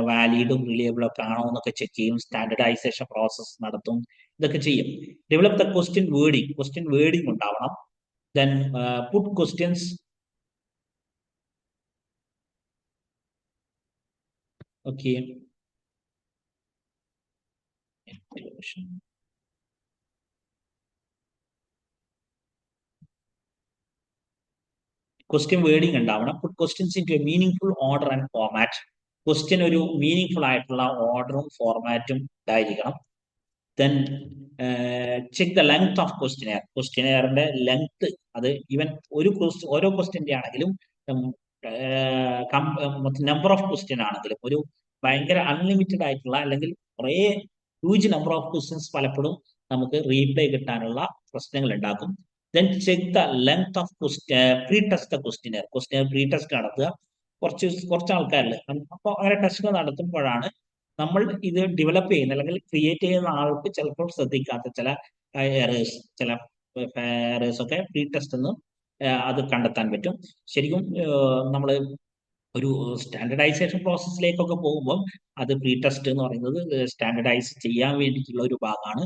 വാലിഡും റിലയബിളും ഒക്കെ ആണോ എന്നൊക്കെ ചെക്ക് ചെയ്യും. സ്റ്റാൻഡർഡൈസേഷൻ പ്രോസസ് നടത്തും. ഇതൊക്കെ ചെയ്യും. ഡെവലപ്പ് ദ ക്വസ്റ്റ്യൻ വേർഡിങ് ഉണ്ടാവണം. Then put questions okay. Question wording ഉണ്ടാവണം. Put questions into a meaningful order and format. Question ഒരു മീനിങ്ഫുൾ ആയിട്ടുള്ള ഓർഡറും ഫോർമാറ്റും ഉണ്ടായിരിക്കണം. Then check the length of questionnaire. ക്വസ്റ്റ്യനെയറിന്റെ ലെങ്ത് അത് ഈവൻ ഓരോ ക്വസ്റ്റ്യന്റെ ആണെങ്കിലും നമ്പർ ഓഫ് ക്വസ്റ്റ്യൻ ആണെങ്കിലും ഒരു ഭയങ്കര അൺലിമിറ്റഡ് ആയിട്ടുള്ള അല്ലെങ്കിൽ കുറേ ഹ്യൂജ് നമ്പർ ഓഫ് ക്വസ്റ്റ്യൻസ് പലപ്പോഴും നമുക്ക് റീപ്ലൈ കിട്ടാനുള്ള പ്രശ്നങ്ങൾ ഉണ്ടാക്കും. Then check the length of pre test the questionnaire. Pre test നടത്തുക കുറച്ച് ആൾക്കാരിൽ. അപ്പോൾ അങ്ങനെ ടെസ്റ്റ് നടത്തുമ്പോഴാണ് നമ്മൾ ഇത് ഡെവലപ്പ് ചെയ്യുന്ന അല്ലെങ്കിൽ ക്രിയേറ്റ് ചെയ്യുന്ന ആൾക്ക് ചിലപ്പോൾ ശ്രദ്ധിക്കാത്ത ചില എറേഴ്സ് ഒക്കെ പ്രീ ടെസ്റ്റ് എന്ന് അത് കണ്ടെത്താൻ പറ്റും. ശരിക്കും നമ്മൾ ഒരു സ്റ്റാൻഡർഡൈസേഷൻ പ്രോസസ്സിലേക്കൊക്കെ പോകുമ്പോൾ അത് പ്രീ ടെസ്റ്റ് എന്ന് പറയുന്നത് സ്റ്റാൻഡർഡൈസ് ചെയ്യാൻ വേണ്ടിയിട്ടുള്ള ഒരു ഭാഗമാണ്.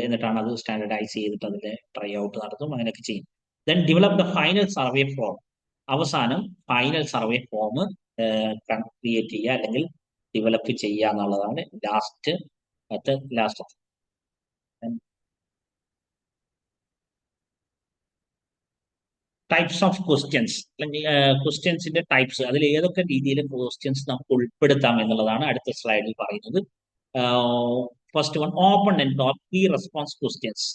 എന്നിട്ടാണ് അത് സ്റ്റാൻഡർഡൈസ് ചെയ്തിട്ട് അതിന്റെ ട്രൈ ഔട്ട് നടത്തും, അങ്ങനെയൊക്കെ ചെയ്യും. Then develop the final survey form. അവസാനം ഫൈനൽ സർവേ ഫോം ക്രിയേറ്റ് ചെയ്യുക അല്ലെങ്കിൽ ഡെവലപ്പ് ചെയ്യുക എന്നുള്ളതാണ് ലാസ്റ്റ്. ടൈപ്സ് ഓഫ് ക്വസ്റ്റ്യൻസ് അല്ലെങ്കിൽ ക്വസ്റ്റ്യൻസിന്റെ ടൈപ്സ്, അതിൽ ഏതൊക്കെ രീതിയിൽ ക്വസ്റ്റ്യൻസ് നമുക്ക് ഉൾപ്പെടുത്താം എന്നുള്ളതാണ് അടുത്ത സ്ലൈഡിൽ പറയുന്നത്. First one, open end or pre response questions.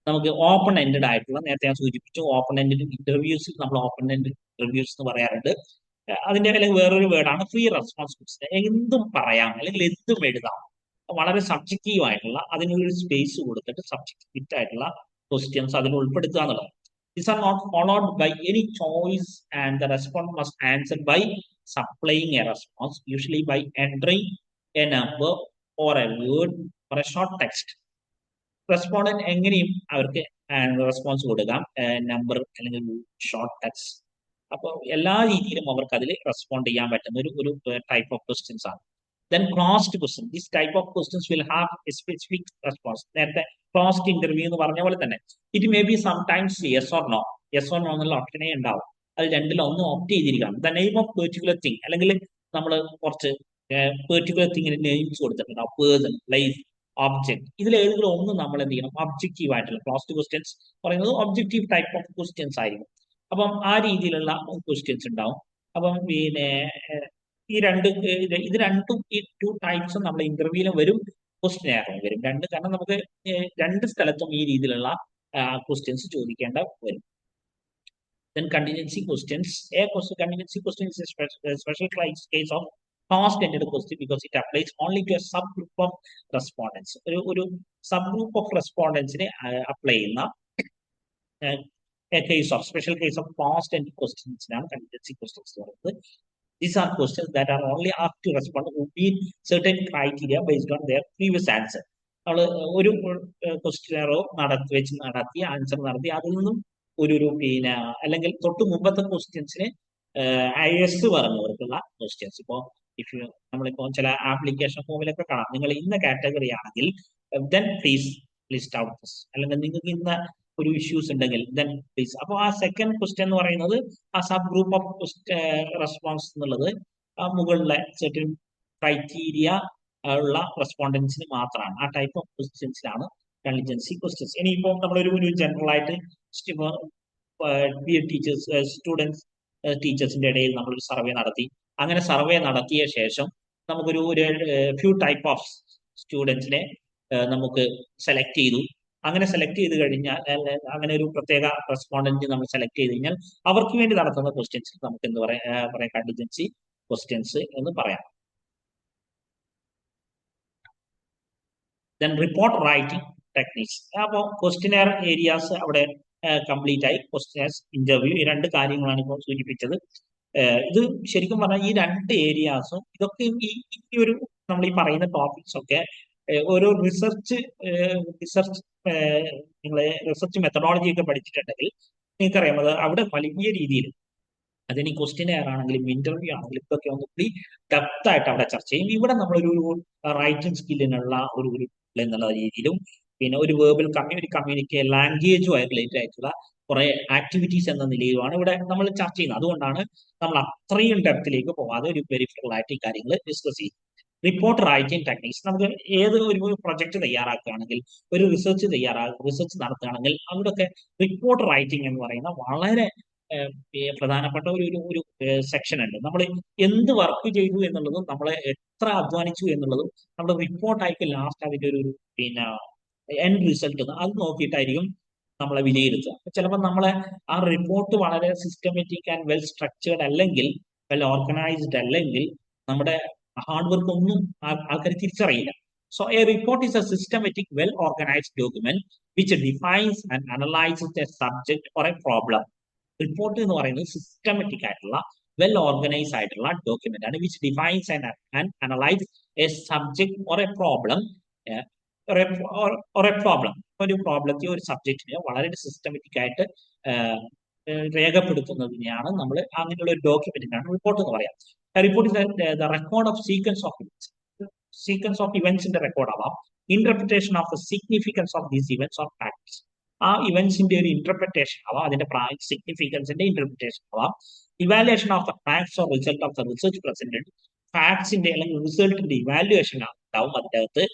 നമുക്ക് ഓപ്പൺ എൻഡഡ് ആയിട്ടുള്ള, നേരത്തെ ഞാൻ സൂചിപ്പിച്ചു, ഓപ്പൺ എൻഡഡ് ഇന്റർവ്യൂസിൽ നമ്മൾ ഓപ്പൺ എൻഡഡ് ഇന്റർവ്യൂസ് എന്ന് പറയാറുണ്ട്. അതിന്റെ അല്ലെങ്കിൽ വേറൊരു വേർഡാണ് ഫ്രീ റെസ്പോൺസ് ക്വസ്റ്റ്യൻ. എന്തും പറയാം അല്ലെങ്കിൽ എന്തും എഴുതാം. വളരെ സബ്ജക്റ്റീവ് ആയിട്ടുള്ള, അതിനൊരു സ്പേസ് കൊടുത്തിട്ട് സബ്ജക്റ്റ് ഫിറ്റ് ആയിട്ടുള്ള ക്വസ്റ്റ്യൻസ് അതിൽ ഉൾപ്പെടുത്തുക എന്നുള്ളത്. These are not followed by any choice, and the response must answer by supplying a response, usually by entering a number or a word or a short text. Respondent എങ്ങനെയും അവർക്ക് response കൊടുക്കാം, number അല്ലെങ്കിൽ short text. അപ്പോൾ എല്ലാ രീതിയിലും അവർക്ക് അതിൽ respond ചെയ്യാൻ പറ്റുന്ന ഒരു ടൈപ്പ് ഓഫ് ക്വസ്റ്റ്യൻസ് ആണ്. Then closed question. This type of questions will have a specific response. നേരത്തെ ക്ലോസ്ഡ് ഇന്റർവ്യൂ എന്ന് പറഞ്ഞ പോലെ തന്നെ it may be sometimes yes or no. Yes or no എന്നുള്ള ഓപ്ഷനേ ഉണ്ടാവും. അത് രണ്ടിലൊന്നും ഓപ്റ്റ് ചെയ്തിരിക്കണം. The name of particular thing, അല്ലെങ്കിൽ നമ്മൾ കുറച്ച് പെർട്ടിക്കുലർ തിങ്ങിന് നെയിംസ് കൊടുത്തിട്ടുണ്ടാവും. Person, place, object. ഇതിൽ ഏതെങ്കിലും ഒന്ന് നമ്മൾ എന്ത് ചെയ്യണം? ഒബ്ജക്റ്റീവ് ആയിട്ടുള്ള ക്ലോസ്ഡ് ക്വസ്റ്റ്യൻസ് പറയുന്നത് ഒബ്ജക്റ്റീവ് ടൈപ്പ് ഓഫ് ക്വസ്റ്റ്യൻസ് ആയിരിക്കും. അപ്പം ആ രീതിയിലുള്ള ക്വസ്റ്റ്യൻസ് ഉണ്ടാവും. അപ്പം പിന്നെ ഇത് രണ്ടും, ഈ ടു ടൈപ്സും നമ്മൾ ഇന്റർവ്യൂവിലും വരും, ക്വസ്റ്റ്യൻ വരും. കാരണം നമുക്ക് രണ്ട് സ്ഥലത്തും ഈ രീതിയിലുള്ള ക്വസ്റ്റ്യൻസ് ചോദിക്കേണ്ട വരും. Then contingency questions. Contingency question is a special case of closed-ended question because it applies only to a subgroup of respondents. ഒരു subgroup of respondents നെ അപ്ലൈ ചെയ്യുന്ന special case of closed-ended questions ആണ് contingency questions എന്ന് പറയുന്നത്. These are questions that are only asked to respond who meet certain criteria based on their previous answer. നമ്മൾ ഒരു ക്വസ്റ്റ്യനറോ നടത്തി answer നടത്തി അതിൽ നിന്നും ഒരു പിന്നെ അല്ലെങ്കിൽ തൊട്ട് മുമ്പത്തെ ക്വസ്റ്റ്യൻസിന് IS പറഞ്ഞവർക്കുള്ള ക്വസ്റ്റ്യൻസ്. ഇപ്പോൾ നമ്മളിപ്പോൾ ചില ആപ്ലിക്കേഷൻ ഫോമിലൊക്കെ കാണാം, നിങ്ങൾ ഇന്ന കാറ്റഗറി ആണെങ്കിൽ then please list out this, അല്ലെങ്കിൽ നിങ്ങൾക്ക് ഇന്ന ഒരു ഇഷ്യൂസ് ഉണ്ടെങ്കിൽ ദെൻ പ്ലീസ്. അപ്പോൾ ആ സെക്കൻഡ് ക്വസ്റ്റ്യൻ എന്ന് പറയുന്നത് ആ സബ് ഗ്രൂപ്പ് ഓഫ് റെസ്പോൺസ് എന്നുള്ളത് മുകളിലെ സെർട്ടൻ ക്രൈറ്റീരിയ ഉള്ള റെസ്പോണ്ടൻസിന് മാത്രമാണ്. ആ ടൈപ്പ് ഓഫ് ക്വസ്റ്റ്യൻസിലാണ് കണ്ടിജൻസി ക്വസ്റ്റ്യൻസ്. ഇനിയിപ്പോൾ നമ്മളൊരു ജനറൽ ആയിട്ട് സ്റ്റുഡൻസ് ടീച്ചേഴ്സിന്റെ ഇടയിൽ നമ്മളൊരു സർവേ നടത്തി. അങ്ങനെ സർവേ നടത്തിയ ശേഷം നമുക്കൊരു ഫ്യൂ ടൈപ്പ് ഓഫ് സ്റ്റുഡൻസിനെ നമുക്ക് സെലക്ട് ചെയ്തു. അങ്ങനെ സെലക്ട് ചെയ്ത് കഴിഞ്ഞാൽ, അങ്ങനെ ഒരു പ്രത്യേക റെസ്പോണ്ടന്റ് നമ്മൾ സെലക്ട് ചെയ്ത് കഴിഞ്ഞാൽ അവർക്ക് വേണ്ടി നടത്തുന്ന ക്വസ്റ്റ്യൻസ് നമുക്ക് എന്ത് പറയാം? കണ്ടിജൻസി ക്വസ്റ്റ്യൻസ് എന്ന് പറയാം. Then report writing techniques. അപ്പോൾ ക്വസ്റ്റ്യനർ ഏരിയാസ് അവിടെ കംപ്ലീറ്റ് ആയി. ക്വസ്റ്റ്യനേഴ്സ്, ഇന്റർവ്യൂ, ഈ രണ്ട് കാര്യങ്ങളാണ് ഇപ്പോൾ സൂചിപ്പിച്ചത്. ഇത് ശരിക്കും പറഞ്ഞാൽ ഈ രണ്ട് ഏരിയാസും ഇതൊക്കെ ഈ ഒരു നമ്മൾ ഈ പറയുന്ന ടോപ്പിക്സ് ഒക്കെ ഓരോ റിസർച്ച് നിങ്ങളെ റിസർച്ച് മെത്തഡോളജി ഒക്കെ പഠിച്ചിട്ടുണ്ടെങ്കിൽ നിങ്ങൾക്കറിയാം അത് അവിടെ വലിയ രീതിയിൽ അതിന് ക്വസ്റ്റ്യനെയർ ആണെങ്കിലും ഇന്റർവ്യൂ ആണെങ്കിലും ഇതൊക്കെ ഒന്നുകൂടി ഡെപ്ത് ആയിട്ട് അവിടെ ചർച്ച ചെയ്യും. ഇവിടെ നമ്മളൊരു റൈറ്റിംഗ് സ്കില്ലിനുള്ള ഒരു എന്നുള്ള രീതിയിലും പിന്നെ ഒരു വേർബൽ കമ്മ്യൂണിക്കേഷൻ ലാംഗ്വേജുമായി റിലേറ്റഡ് ആയിട്ടുള്ള കുറെ ആക്ടിവിറ്റീസ് എന്ന നിലയിലുമാണ് ഇവിടെ നമ്മൾ ചർച്ച ചെയ്യുന്നത്. അതുകൊണ്ടാണ് നമ്മൾ അത്രയും ഡെപ്തിലേക്ക് പോകാതെ ഒരു പെരിഫറൽ ആയിട്ട് ഈ കാര്യങ്ങൾ ഡിസ്കസ് ചെയ്യും. റിപ്പോർട്ട് റൈറ്റിംഗ് ടെക്നിക്സ്, നമുക്ക് ഒരു പ്രൊജക്ട് തയ്യാറാക്കുകയാണെങ്കിൽ, ഒരു റിസർച്ച് നടത്തുകയാണെങ്കിൽ അവിടെയൊക്കെ റിപ്പോർട്ട് റൈറ്റിംഗ് എന്ന് പറയുന്ന വളരെ പ്രധാനപ്പെട്ട ഒരു സെക്ഷൻ ഉണ്ട്. നമ്മൾ എന്ത് വർക്ക് ചെയ്തു എന്നുള്ളതും നമ്മളെ എത്ര അധ്വാനിച്ചു എന്നുള്ളതും നമ്മുടെ റിപ്പോർട്ടായിട്ട് ലാസ്റ്റ് അതിന്റെ ഒരു പിന്നെ എൻഡ് റിസൾട്ട് അത് നോക്കിയിട്ടായിരിക്കും നമ്മളെ വിലയിരുത്തുക. ചിലപ്പോൾ നമ്മളെ ആ റിപ്പോർട്ട് വളരെ സിസ്റ്റമാറ്റിക് ആൻഡ് വെൽ സ്ട്രക്ചേർഡ് അല്ലെങ്കിൽ വെൽ ഓർഗനൈസ്ഡ് അല്ലെങ്കിൽ നമ്മുടെ ഹാർഡ് വർക്ക് ഒന്നും ആൾക്കാർ തിരിച്ചറിയില്ല. So a report is a systematic, well-organized document which defines and analyzes a subject or a problem. Report എന്ന് പറയുന്നത് സിസ്റ്റമാറ്റിക് ആയിട്ടുള്ള വെൽ ഓർഗനൈസ് ആയിട്ടുള്ള ഡോക്യുമെന്റ് ആണ് which defines and analyse A subject or A problem. ഒരു പ്രോബ്ലത്തെ ഒരു സബ്ജക്റ്റിനെ വളരെ systematic ആയിട്ട് രേഖപ്പെടുത്തുന്നതിനെയാണ് നമ്മൾ അങ്ങനെയുള്ള ഒരു ഡോക്യുമെന്റിനാണ് റിപ്പോർട്ട് എന്ന് പറയാം. Report is the record of sequence of ഇവന്റ്സിന്റെ റെക്കോർഡ് ആവാം, interpretation of the significance of these events of facts. ആ ഇവന്റ്സിന്റെ ഒരു ഇന്റർപ്രിട്ടേഷൻ ആവാം, അതിന്റെ സിഗ്നിഫിക്കൻസിന്റെ ഇന്റർപ്രിട്ടേഷൻ ആവാം, evaluation of the facts or result of the research presented, ഫാക്ട്സിന്റെ അല്ലെങ്കിൽ റിസൾട്ടിന്റെ ഇവാലുവേഷൻ ഉണ്ടാവും അതിന്റെ അകത്ത്,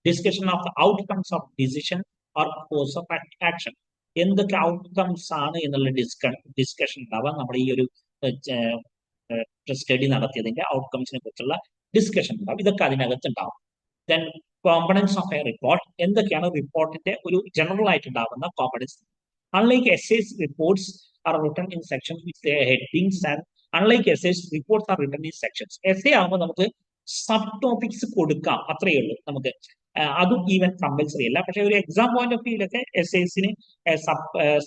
discussion of the outcomes of decision or course of action. എന്തൊക്കെ ഔട്ട്കംസ് ആണ് എന്നുള്ള ഡിസ്കഷൻ ഉണ്ടാവാം. നമ്മൾ ഈ ഒരു സ്റ്റഡി നടത്തിയതിന്റെ ഔട്ട്കംസിനെ കുറിച്ചുള്ള ഡിസ്കഷൻ ഉണ്ടാവും. ഇതൊക്കെ അതിനകത്ത് ഉണ്ടാവും. Then components of a report, എന്തൊക്കെയാണ് റിപ്പോർട്ടിന്റെ ഒരു ജനറൽ ആയിട്ട് ഉണ്ടാകുന്ന components. Unlike essays, reports R written in sections with headings and unlike essays, reports R written in sections. Essay ആകുമ്പോൾ നമുക്ക് സബ് ടോപ്പിക്സ് കൊടുക്കാം, അത്രയേ ഉള്ളൂ നമുക്ക്. അതും ഈവൻ കമ്പൽസറി അല്ല. പക്ഷെ ഒരു എക്സാം പോയിന്റ് ഓഫ് വ്യൂലൊക്കെ എസ്സേസിന്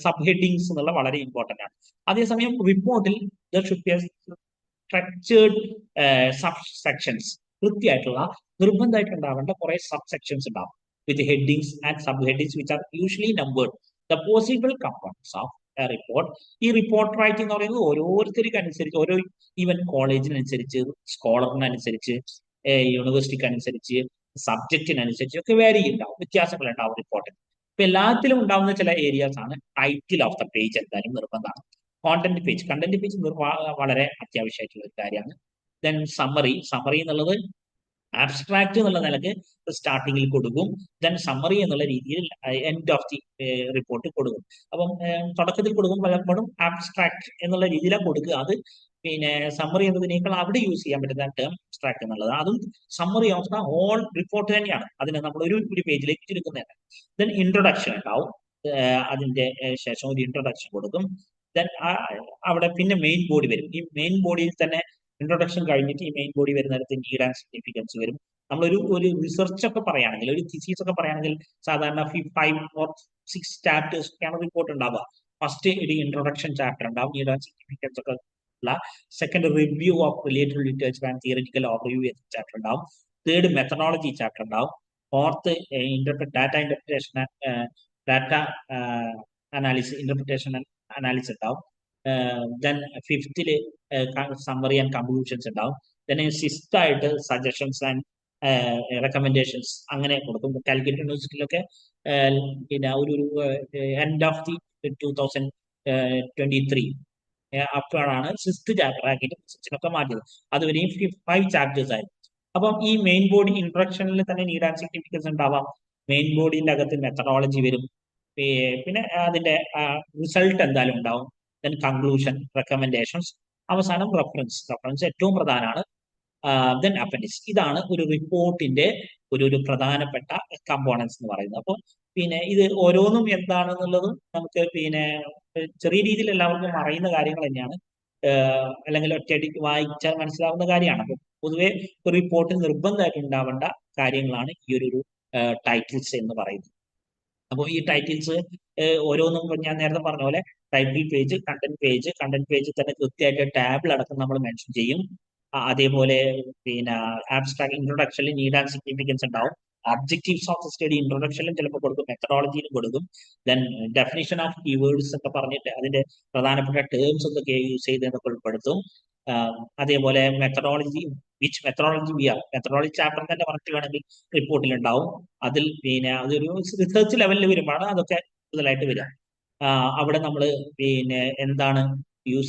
സബ് ഹെഡിങ്സ് എന്നുള്ള വളരെ ഇമ്പോർട്ടന്റ് ആണ്. അതേസമയം റിപ്പോർട്ടിൽ there should be structured sub sections, കൃത്യമായിട്ടുള്ള നിർബന്ധമായിട്ട് ഉണ്ടാവേണ്ട കുറെ സബ് സെക്ഷൻസ് ഉണ്ടാവും with headings and sub headings which are usually numbered. The possible components of a report. ഈ റിപ്പോർട്ട് റൈറ്റിംഗ് എന്ന് പറയുന്നത് ഓരോരുത്തർക്ക് അനുസരിച്ച്, ഓരോ ഈവൻ കോളേജിനനുസരിച്ച്, സ്കോളറിനനുസരിച്ച്, യൂണിവേഴ്സിറ്റിക്ക് അനുസരിച്ച്, സബ്ജക്റ്റിനനുസരിച്ച് ഒക്കെ വേരി ഉണ്ടാവും, വ്യത്യാസങ്ങൾ ഉണ്ടാവും റിപ്പോർട്ടിൽ. ഇപ്പൊ എല്ലാത്തിലും ഉണ്ടാവുന്ന ചില ഏരിയാസ് ആണ്. ടൈറ്റിൽ ഓഫ് ദ പേജ് എന്തായാലും നിർബന്ധമാണ്. കണ്ടന്റ് പേജ് വളരെ അത്യാവശ്യമായിട്ടുള്ള ഒരു കാര്യമാണ്. ദെൻ സമ്മറി എന്നുള്ളത് ആബ്സ്ട്രാക്ട് എന്നുള്ള നിലക്ക് സ്റ്റാർട്ടിങ്ങിൽ കൊടുക്കും. ദെൻ സമ്മറി എന്നുള്ള രീതിയിൽ എൻഡ് ഓഫ് ദി റിപ്പോർട്ട് കൊടുക്കും. അപ്പം തുടക്കത്തിൽ കൊടുക്കും പലപ്പോഴും ആബ്സ്ട്രാക്ട് എന്നുള്ള രീതിയിലാണ് കൊടുക്കുക. അത് പിന്നെ സമ്മറി എന്നതിനേക്കാൾ അവിടെ യൂസ് ചെയ്യാൻ പറ്റുന്ന ടേം അബ്സ്ട്രാക്ട് എന്നുള്ളത്. അതും summary of the whole report തന്നെയാണ്. അതിനെ നമ്മൾ ഒരു പേജിലേക്ക് ചുരുക്കുന്നതല്ല. ദെൻ ഇൻട്രൊഡക്ഷൻ ഉണ്ടാവും. അതിന്റെ ശേഷം ഒരു ഇൻട്രൊഡക്ഷൻ കൊടുക്കും. ദെൻ അവിടെ പിന്നെ മെയിൻ ബോഡി വരും. ഈ മെയിൻ ബോഡിയിൽ തന്നെ ഇൻട്രൊഡക്ഷൻ കഴിഞ്ഞിട്ട് ഈ മെയിൻ ബോഡി വരുന്നിടത്ത് നീഡ് ആൻഡ് സിഗ്നിഫിക്കൻസ് വരും. നമ്മളൊരു റിസർച്ച് ഒക്കെ പറയുകയാണെങ്കിൽ, ഒരു തിസീസ് ഒക്കെ പറയുകയാണെങ്കിൽ സാധാരണ 5 or 6 ചാപ്റ്റേഴ്സ് ഒക്കെയാണ് റിപ്പോർട്ട് ഉണ്ടാവുക. ഫസ്റ്റ് ഒരു ഇൻട്രൊഡക്ഷൻ ചാപ്റ്റർ ഉണ്ടാവും, നീഡ് ആൻഡ് സിഗ്നിഫിക്കൻസ് ഒക്കെ ഉള്ള. Second review of related literature and theoretical overview chapter ഉണ്ടാവും. തേർഡ് മെത്തഡോളജി ചാപ്റ്റർ ഉണ്ടാവും. Fourth data analysis, interpretation analysis ഉണ്ടാവും. ദെൻ ഫിഫ്തില് സമ്മറി ആൻഡ് കൺക്ലൂഷൻസ് ഉണ്ടാവും. ദെൻ സിക്സ്ത് ആയിട്ട് സജഷൻസ് ആൻഡ് റെക്കമെൻഡേഷൻസ് അങ്ങനെ കൊടുക്കും. കാലിക്കറ്റ് യൂണിവേഴ്സിറ്റിയിലൊക്കെ പിന്നെ ഒരു എൻഡ് ഓഫ് ദി 2023 അപ്പോഴാണ് സിക്സ്ത് ചാപ്റ്റർ ആക്കിയിട്ട് സിക്സിനൊക്കെ മാറ്റിയത്. അതുവരെയും 5 ചാപ്റ്റേഴ്സ് ആയിരുന്നു. അപ്പം ഈ മെയിൻ ബോഡി ഇൻട്രൊഡക്ഷനിൽ തന്നെ നീഡ് ആൻഡ് സിഗ്നിഫിക്കൻസ് ഉണ്ടാവാം. മെയിൻ ബോഡിന്റെ അകത്ത് മെത്തഡോളജി വരും. പിന്നെ അതിന്റെ റിസൾട്ട് എന്തായാലും ഉണ്ടാവും. ദെൻ കൺക്ലൂഷൻ, റെക്കമെൻഡേഷൻസ്, അവസാനം റെഫറൻസ് ഏറ്റവും പ്രധാനമാണ്. Then appendix. ഇതാണ് ഒരു റിപ്പോർട്ടിന്റെ ഒരു പ്രധാനപ്പെട്ട കമ്പോണൻസ് എന്ന് പറയുന്നത്. അപ്പോൾ പിന്നെ ഇത് ഓരോന്നും എന്താണെന്നുള്ളതും നമുക്ക് പിന്നെ ചെറിയ രീതിയിൽ എല്ലാവർക്കും അറിയുന്ന കാര്യങ്ങൾ തന്നെയാണ്, അല്ലെങ്കിൽ ഒറ്റയടിക്ക് വായിച്ചാൽ മനസ്സിലാവുന്ന കാര്യമാണ്. അപ്പോൾ പൊതുവെ ഒരു റിപ്പോർട്ടിൽ നിർബന്ധമായിട്ട് ഉണ്ടാവേണ്ട കാര്യങ്ങളാണ് ഈ ഒരു ടൈറ്റിൽസ് എന്ന് പറയുന്നത്. അപ്പോൾ ഈ ടൈറ്റിൽസ് ഓരോന്നും ഞാൻ നേരത്തെ പറഞ്ഞ പോലെ ടൈറ്റിൽ പേജ്, കണ്ടന്റ് പേജ് തന്നെ കൃത്യമായിട്ട് ടാബിൽ അടക്കം നമ്മൾ മെൻഷൻ ചെയ്യും. അതേപോലെ പിന്നെ ആബ്സ്ട്രാക്ട് ഇൻട്രൊഡക്ഷനിൽ നീഡ് ആൻഡ് സിഗ്നിഫിക്കൻസ് ഉണ്ടാവും. ഒബ്ജക്റ്റീവ്സ് ഓഫ് ദ സ്റ്റഡി ഇൻട്രൊഡക്ഷനിലും ചിലപ്പോൾ കൊടുക്കും, മെത്തഡോളജിയിലും കൊടുക്കും. ദെൻ ഡെഫിനിഷൻ ഓഫ് കീവേഡ്സ് ഒക്കെ പറഞ്ഞിട്ട് അതിന്റെ പ്രധാനപ്പെട്ട ടേംസ് എന്തൊക്കെ യൂസ് ചെയ്തതൊക്കെ ഉൾപ്പെടുത്തും. അതേപോലെ methodology, which methodology methodology chapter തന്നെ പറഞ്ഞിട്ട് വേണമെങ്കിൽ റിപ്പോർട്ടിൽ ഉണ്ടാവും. അതിൽ പിന്നെ അതൊരു റിസർച്ച് ലെവലിൽ വരുമ്പോഴാണ് അതൊക്കെ കൂടുതലായിട്ട് വരിക. അവിടെ നമ്മൾ പിന്നെ എന്താണ് യൂസ്